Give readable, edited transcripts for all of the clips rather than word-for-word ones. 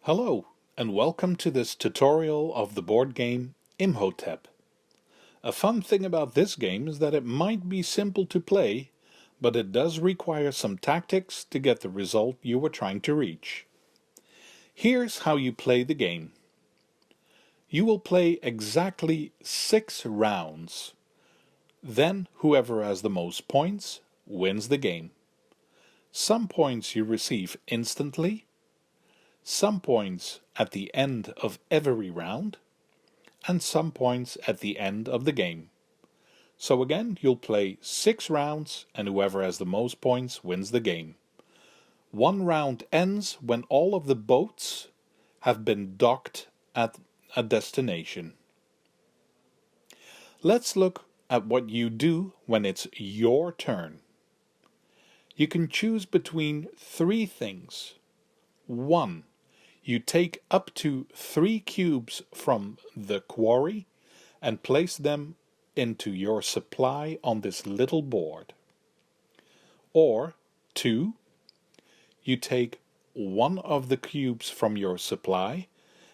Hello, and welcome to this tutorial of the board game Imhotep. A fun thing about this game is that it might be simple to play, but it does require some tactics to get the result you were trying to reach. Here's how you play the game. You will play exactly 6 rounds. Then whoever has the most points wins the game. Some points you receive instantly, some points at the end of every round, and some points at the end of the game. So again, you'll play 6 rounds, and whoever has the most points wins the game. One round ends when all of the boats have been docked at a destination. Let's look at what you do when it's your turn. You can choose between 3 things. 1. You take up to 3 cubes from the quarry and place them into your supply on this little board. Or 2. You take 1 of the cubes from your supply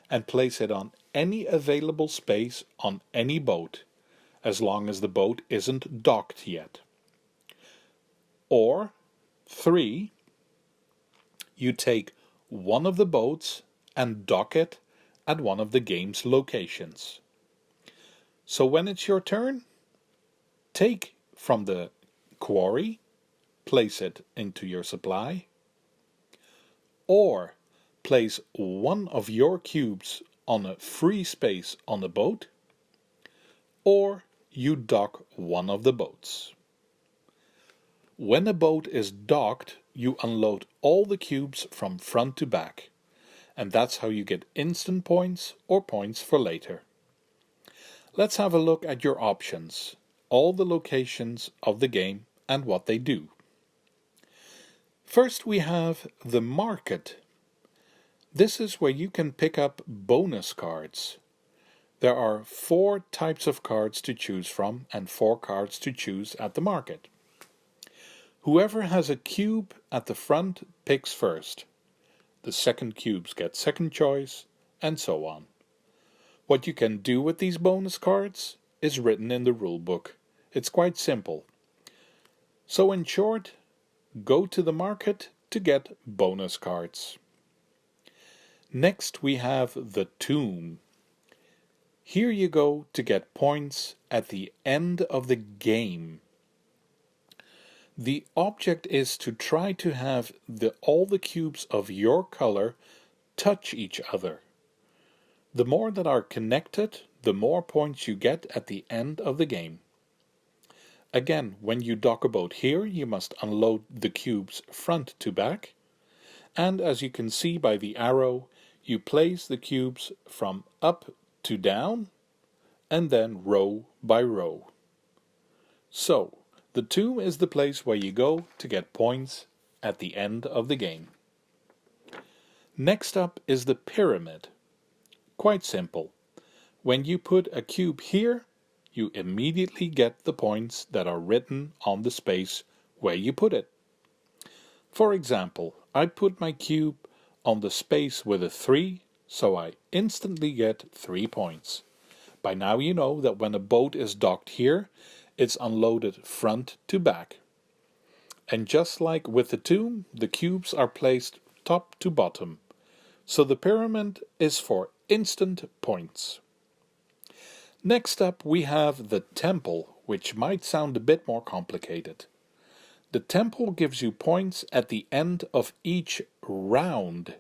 and place it on any available space on any boat, as long as the boat isn't docked yet. Or 3. You take 1 of the boats and dock it at one of the game's locations. So when it's your turn, take from the quarry, place it into your supply, or place 1 of your cubes on a free space on the boat, or you dock 1 of the boats. When a boat is docked, you unload all the cubes from front to back, and that's how you get instant points or points for later. Let's have a look at your options, all the locations of the game and what they do. First we have the market. This is where you can pick up bonus cards. There are 4 types of cards to choose from and 4 cards to choose at the market. Whoever has a cube at the front picks first. The second cubes get second choice, and so on. What you can do with these bonus cards is written in the rulebook. It's quite simple. So in short, go to the market to get bonus cards. Next we have the tomb. Here you go to get points at the end of the game. The object is to try to have all the cubes of your color touch each other. The more that are connected, the more points you get at the end of the game. Again, when you dock a boat here, you must unload the cubes front to back. And as you can see by the arrow, you place the cubes from up to down, and then row by row. So, the tomb is the place where you go to get points at the end of the game. Next up is the pyramid. Quite simple. When you put a cube here, you immediately get the points that are written on the space where you put it. For example, I put my cube on the space with a 3, so I instantly get 3 points. By now you know that when a boat is docked here, it's unloaded front to back. And just like with the tomb, the cubes are placed top to bottom. So the pyramid is for instant points. Next up we have the temple, which might sound a bit more complicated. The temple gives you points at the end of each round.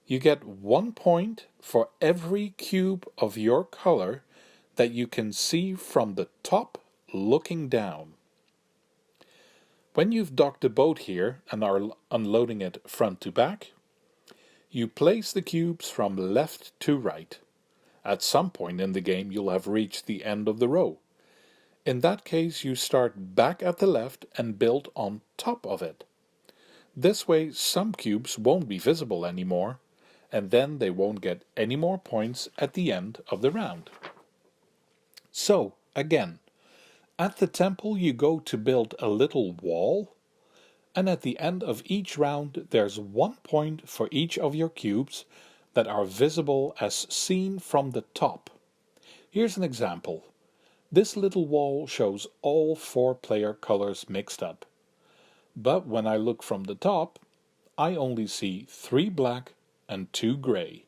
You get 1 point for every cube of your color that you can see from the top looking down. When you've docked the boat here and are unloading it front to back, you place the cubes from left to right. At some point in the game you'll have reached the end of the row. In that case you start back at the left and build on top of it. This way some cubes won't be visible anymore, and then they won't get any more points at the end of the round. So, again, at the temple you go to build a little wall, And at the end of each round there's 1 point for each of your cubes that are visible as seen from the top. Here's an example. This little wall shows all 4-player colors mixed up. But when I look from the top, I only see 3 black and 2 gray.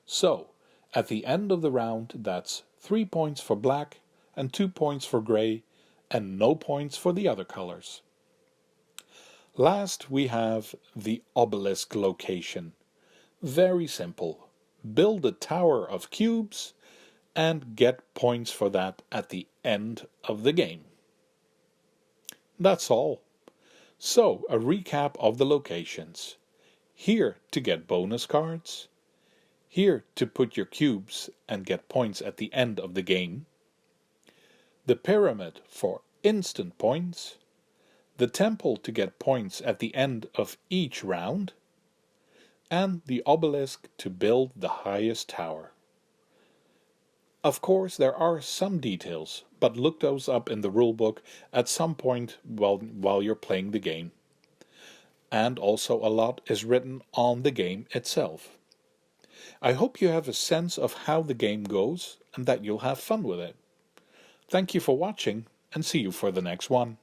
So, at the end of the round, that's 3 points for black and 2 points for gray, and no points for the other colors. Last, we have the obelisk location. Very simple. Build a tower of cubes and get points for that at the end of the game. That's all. So, a recap of the locations. Here to get bonus cards. Here to put your cubes and get points at the end of the game. The pyramid for instant points. The temple to get points at the end of each round. And the obelisk to build the highest tower. Of course, there are some details, but look those up in the rulebook at some point while you're playing the game. And also a lot is written on the game itself. I hope you have a sense of how the game goes and that you'll have fun with it. Thank you for watching and see you for the next one.